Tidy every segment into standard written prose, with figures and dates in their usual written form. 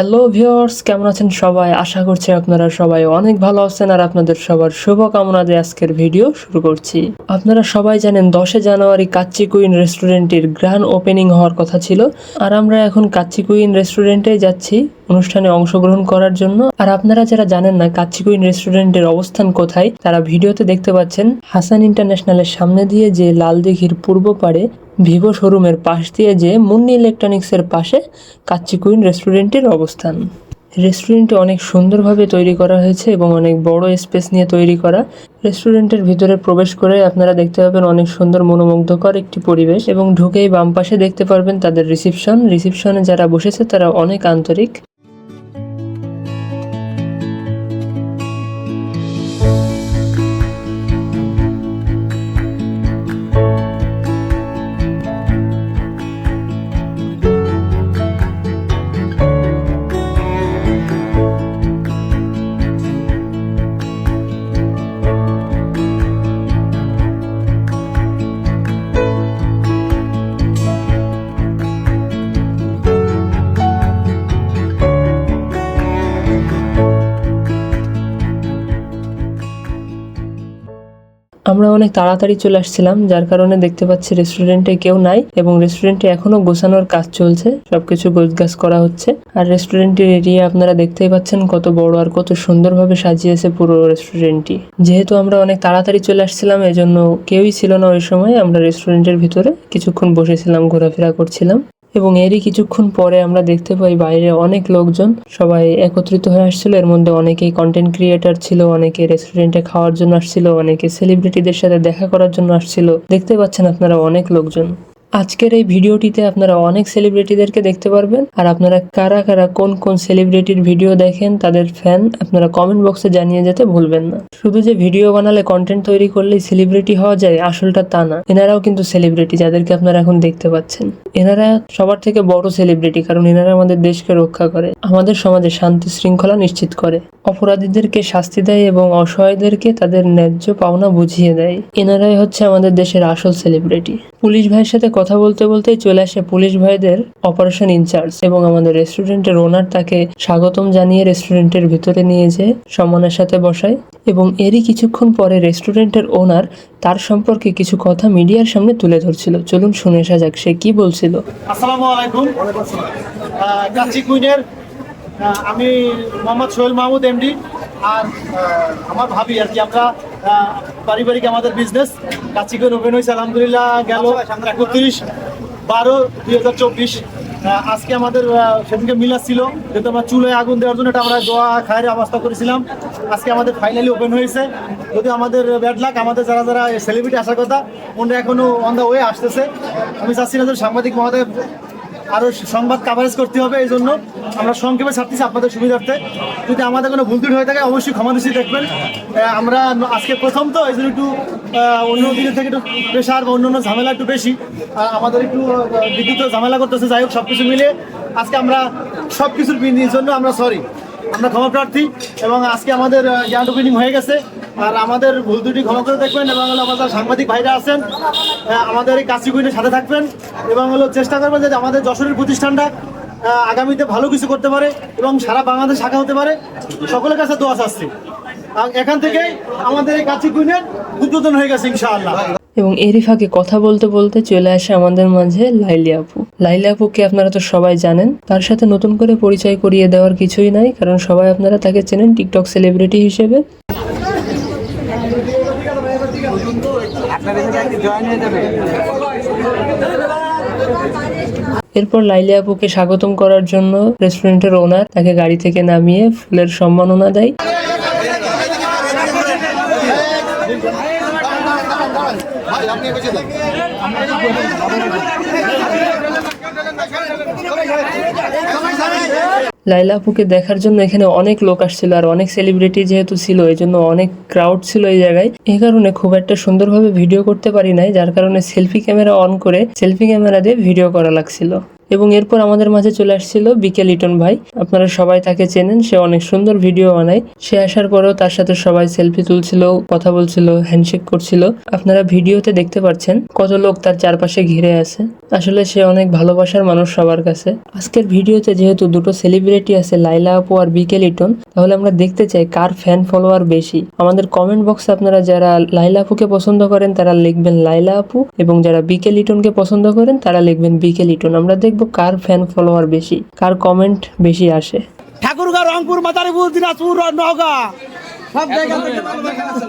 Hello viewers, কেমন আছেন সবাই? আশা করছি আপনারা সবাই অনেক ভালো আছেন আর আপনাদের সবার শুভকামনা দিয়ে আজকের ভিডিও শুরু করছি। আপনারা সবাই জানেন 10 জানুয়ারি কাচ্চি কুইন রেস্টুরেন্টের গ্র্যান্ড ওপেনিং হওয়ার কথা ছিল, আর আমরা এখন কাচ্চি কুইন রেস্টুরেন্টে যাচ্ছি অনুষ্ঠানে অংশগ্রহণ করার জন্য। আর আপনারা যারা জানেন না কাচ্চি কুইন রেস্টুরেন্টের অবস্থান কোথায়, তারা ভিডিওতে দেখতে পাচ্ছেন হাসান ইন্টারন্যাশনালের সামনে দিয়ে যে লাল দিঘির পূর্ব পাড়ে ভিভো শোরুমের পাশ দিয়ে যে মুন্নি ইলেকট্রনিক্সের পাশে কাচ্চি কুইন রেস্টুরেন্টের অবস্থান। রেস্টুরেন্টটি অনেক সুন্দরভাবে তৈরি করা হয়েছে এবং অনেক বড় স্পেস নিয়ে তৈরি করা। রেস্টুরেন্টের ভিতরে প্রবেশ করে আপনারা দেখতে পাবেন অনেক সুন্দর মনোমুগ্ধকর একটি পরিবেশ, এবং ঢুকেই বাম পাশে দেখতে পারবেন তাদের রিসিপশনে যারা বসেছে তারা অনেক আন্তরিক। আমরা অনেক তাড়াতাড়ি চলে আসছিলাম, যার কারণে দেখতে পাচ্ছি রেস্টুরেন্টে কেউ নাই এবং রেস্টুরেন্টে এখনো গোছানোর কাজ চলছে, সবকিছু গোছগাছ করা হচ্ছে। আর রেস্টুরেন্টের এরিয়া আপনারা দেখতেই পাচ্ছেন কত বড় আর কত সুন্দরভাবে সাজিয়েছে পুরো রেস্টুরেন্টটি। যেহেতু আমরা অনেক তাড়াতাড়ি চলে আসছিলাম, এজন্য কেউই ছিল না ওই সময়। আমরা রেস্টুরেন্টের ভিতরে কিছুক্ষণ বসেছিলাম, ঘোরাফেরা করছিলাম, এবং এরই কিছুক্ষণ পরে আমরা দেখতে পাই বাইরে অনেক লোকজন সবাই একত্রিত হয়ে আসছিল। এর মধ্যে অনেকেই কন্টেন্ট ক্রিয়েটর ছিল, অনেকে রেস্টুরেন্টে খাওয়ার জন্য আসছিল, অনেকে সেলিব্রিটিদের সাথে দেখা করার জন্য আসছিল। দেখতে পাচ্ছেন আপনারা অনেক লোকজন। আজকের এই ভিডিওটিতে আপনারা অনেক সেলিব্রিটিদেরকে দেখতে পারবেন। আর আপনারা কারা কারা কোন কোন সেলিব্রিটির ভিডিও দেখেন, তাদের ফ্যান, আপনারা কমেন্ট বক্সে জানিয়ে যেতে ভুলবেন না। শুধু যে ভিডিও বানালে, কন্টেন্ট তৈরি করলেই সেলিব্রিটি হওয়া যায়, আসলটা তা না। এনারাও কিন্তু সেলিব্রিটি, যাদেরকে আপনারা এখন দেখতে পাচ্ছেন। এনারা সবার থেকে বড় সেলিব্রিটি, কারণ এনারা আমাদের দেশকে রক্ষা করে, আমাদের সমাজে শান্তি শৃঙ্খলা নিশ্চিত করে, অপরাধীদেরকে শাস্তি দেয় এবং অসহায়দেরকে তাদের ন্যায্য পাওনা বুঝিয়ে দেয়। এনারাই হচ্ছে আমাদের দেশের আসল সেলিব্রিটি। পুলিশ ভাইয়ের সাথে কথা বলতে বলতেই চলে আসে পুলিশ ভাইদের অপারেশন ইনচার্জ, এবং আমাদের রেস্টুরেন্টের ওনার তাকে স্বাগতম জানিয়ে রেস্টুরেন্টের ভিতরে নিয়ে যেয়ে সম্মানের সাথে বসায়। এবং এরই কিছুক্ষণ পরে রেস্টুরেন্টের ওনার তার সম্পর্কে কিছু কথা মিডিয়ার সামনে তুলে ধরছিল। চলুন শুনে আসা যাক সে কি বলছিল। আসসালামু আলাইকুম। কাচ্চি কুইনের আমি মোহাম্মদ সোহেল মাহমুদ এমডি, আর আমার ভাবি আর কি। আমরা পারিবারিক আমাদের বিজনেস কাচ্চি কুইন ওপেন হয়েছে আলহামদুলিল্লাহ গেল 31/12/2024। আজকে আমাদের সেদিনকে মিলাদ ছিল, যেহেতু আমরা চুলায় আগুন দেওয়ার জন্য এটা আমরা দোয়া খায়ের অবস্থা করেছিলাম। আজকে আমাদের ফাইনালি ওপেন হয়েছে। যদি আমাদের ব্যাড লাক, আমাদের যারা যারা সেলিব্রিটি আসার কথা ওনারা এখনো অন দ্য ওয়ে আসতেছে। আমি চাচ্ছি না যে সাংবাদিক মহোদয় আরও সংবাদ কাভারেজ করতে হবে, এই জন্য আমরা সংক্ষেপে ছাড়তেছি আপনাদের সুবিধার্থে। যদি আমাদের কোনো ভুল ত্রুটি হয়ে থাকে অবশ্যই ক্ষমা দৃষ্টি দেখবেন। আমরা আজকে প্রথম তো, এই জন্য একটু অন্য দিনের থেকে একটু প্রেশার বা অন্য ঝামেলা একটু বেশি, আমাদের একটু বিদ্যুৎ ঝামেলা করতেছে। যাই হোক, সব কিছু মিলে আজকে আমরা সব কিছুর জন্য আমরা সরি, আমরা ক্ষমা প্রার্থী। এবং আজকে আমাদের গ্র্যান্ড ওপেনিং হয়ে গেছে, আর আমাদের ভুল ত্রুটি ক্ষমা করে দেখবেন। এবং হলো আমাদের সাংবাদিক ভাইরা আছেন, আমাদের এই কাচ্চি কুইনের সাথে থাকবেন, এবং হলো চেষ্টা করবেন যাতে আমাদের যশোরের প্রতিষ্ঠানটা আগামীতে ভালো কিছু করতে পারে এবং সারা বাংলাদেশ শাখা হতে পারে। সকলের কাছে দোয়া চাচ্ছি। এখান থেকে আমাদের এই কাচ্চি কুইনের উদ্বোধন হয়ে গেছে ইনশাআল্লাহ। এবং এরই ফাঁকে কথা বলতে বলতে চলে আসে আমাদের মাঝে লাইলি আপু। লাইলি আপুকে আপনারা তো সবাই জানেন, তার সাথে নতুন করে পরিচয় করিয়ে দেওয়ার কিছুই নাই, কারণ সবাই আপনারা তাকে চেনেন টিকটক সেলিব্রিটি হিসেবে। এরপর লাইলি আপুকে স্বাগতম করার জন্য রেস্টুরেন্টের ওনার তাকে গাড়ি থেকে নামিয়ে ফুলের সম্মাননা দেয়। লাইলা আপুকে দেখার জন্য এখানে অনেক লোক আসছিল, আর অনেক সেলিব্রিটি যেহেতু ছিল এই জন্য অনেক ক্রাউড ছিল এই জায়গায়। এই কারণে খুব একটা সুন্দরভাবে ভিডিও করতে পারি নাই, যার কারণে সেলফি ক্যামেরা অন করে সেলফি ক্যামেরা দিয়ে ভিডিও করা লাগছিল। এবং এরপর আমাদের মাঝে চলে আসছিল বিকে লিটন ভাই। আপনারা সবাই তাকে চেনেন, সে অনেক সুন্দর ভিডিও বানায়। সে আসার পরেও তার সাথে সবাই সেলফি তুলছিল, কথা বলছিল, হ্যান্ডশেক করছিল। আপনারা ভিডিওতে দেখতে পাচ্ছেন কত লোক তার চারপাশে ঘিরে আছে। আসলে সে অনেক ভালোবাসার মানুষ সবার কাছে। আজকের ভিডিওতে যেহেতু দুটো সেলিব্রিটি আছে, লাইলা আপু আর বিকে লিটন, তাহলে আমরা দেখতে চাই কার ফ্যান ফলোয়ার বেশি। আমাদের কমেন্ট বক্সে আপনারা যারা লাইলা আপুকে পছন্দ করেন তারা লিখবেন লাইলা আপু, এবং যারা বিকে লিটনকে পছন্দ করেন তারা লিখবেন বিকে লিটন। আমরা দেখবো কার ফ্যান ফলোয়ার বেশি, কার কমেন্ট বেশি আসে। ঠাকুরগাঁও, রংপুর, মাদারীপুর, দিনাজপুর, নওগাঁ সব জায়গা থেকে ভালোবাসা আছে।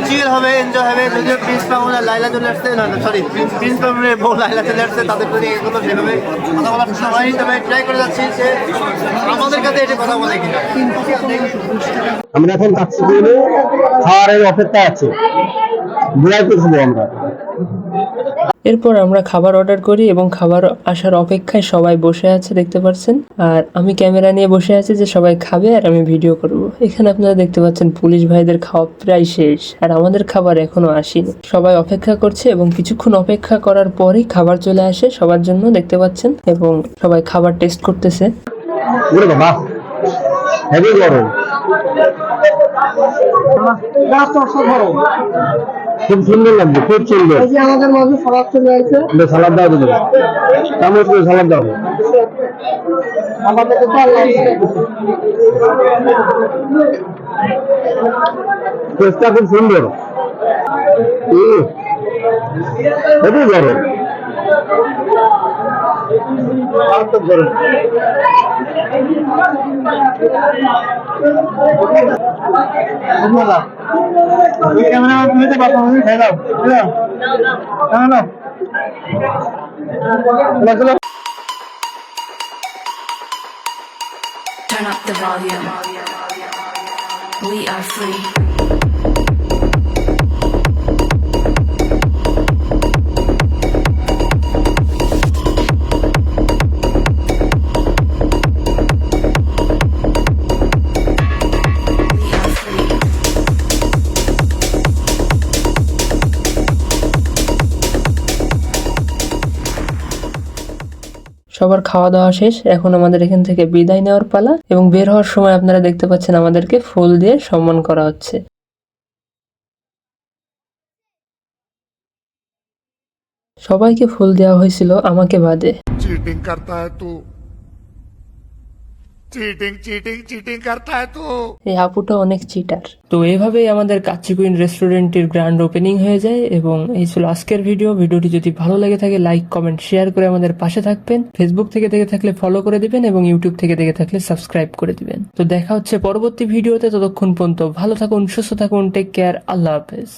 চিল হবে, এনজয় হবে। যদিও প্রিন্স মামুন আর লাইলা চলে আসছে, না সরি, প্রিন্স মামুনের বউ লাইলা চলে আসছে, তাদের প্রতি এগুলো সেভাবে কথা বলার সময়, তবে ট্রাই করে যাচ্ছি যে আমাদের কাছে এটা কথা বলে কিনা। আমরা এখন কাচ্চিপুরে খাওয়ারের অপেক্ষা আছে, বিরাট করবো আমরা। এরপর আমরা খাবার অর্ডার করি এবং খাবার আসার অপেক্ষায় সবাই বসে আছে, দেখতে পাচ্ছেন। আর আমি ক্যামেরা নিয়ে বসে আছি যে সবাই খাবে আর আমি ভিডিও করব। এখানে আপনারা দেখতে পাচ্ছেন পুলিশ ভাইদের খাওয়া প্রায় শেষ, আর আমাদের খাবার এখনো আসেনি। সবাই অপেক্ষা করছে এবং কিছুক্ষণ অপেক্ষা করার পরেই খাবার চলে আসে সবার জন্য, দেখতে পাচ্ছেন। এবং সবাই খাবার টেস্ট করতেছে। হেভি গরম, খুব সুন্দর লাগছে, খুব সুন্দর। আমাদের মাঝে সালাদ চলে আসছে, সালাদ দাও দিল, কেমন করে সালাদ দাও। আমাদের টেস্টটা খুব সুন্দর। হেভি গরম, গরম। ক্যামেরা তুলতে পারতাম, আমি খাই দাও। Turn up the volume. We are free. সবার খাওয়া দাওয়া শেষ, এখন আমাদের এখান থেকে বিদায় নেওয়ার পালা। এবং বের হওয়ার সময় আপনারা দেখতে পাচ্ছেন আমাদেরকে ফুল দিয়ে সম্মান করা হচ্ছে। সবাইকে ফুল দেওয়া হয়েছিল, আমাকে বাদে। चीटिंग करता है तू, चीटिंग चीटिंग चीटिंग करता है तू। এই আপুটা অনেক চিটার। তো এইভাবেই আমাদের কাচ্চি কুইন রেস্টুরেন্টের গ্র্যান্ড ওপেনিং হয়ে যায়। এবং এই ছিল আজকের ভিডিও। ভিডিওটি যদি ভালো লাগে থাকে লাইক কমেন্ট শেয়ার করে আমাদের পাশে থাকবেন। ফেসবুক থেকে দেখে থাকলে ফলো করে দিবেন এবং ইউটিউব থেকে দেখে থাকলে সাবস্ক্রাইব করে দিবেন। তো দেখা হচ্ছে পরবর্তী ভিডিওতে। ততক্ষণ পর্যন্ত ভালো থাকুন, সুস্থ থাকুন, টেক কেয়ার, আল্লাহ হাফেজ।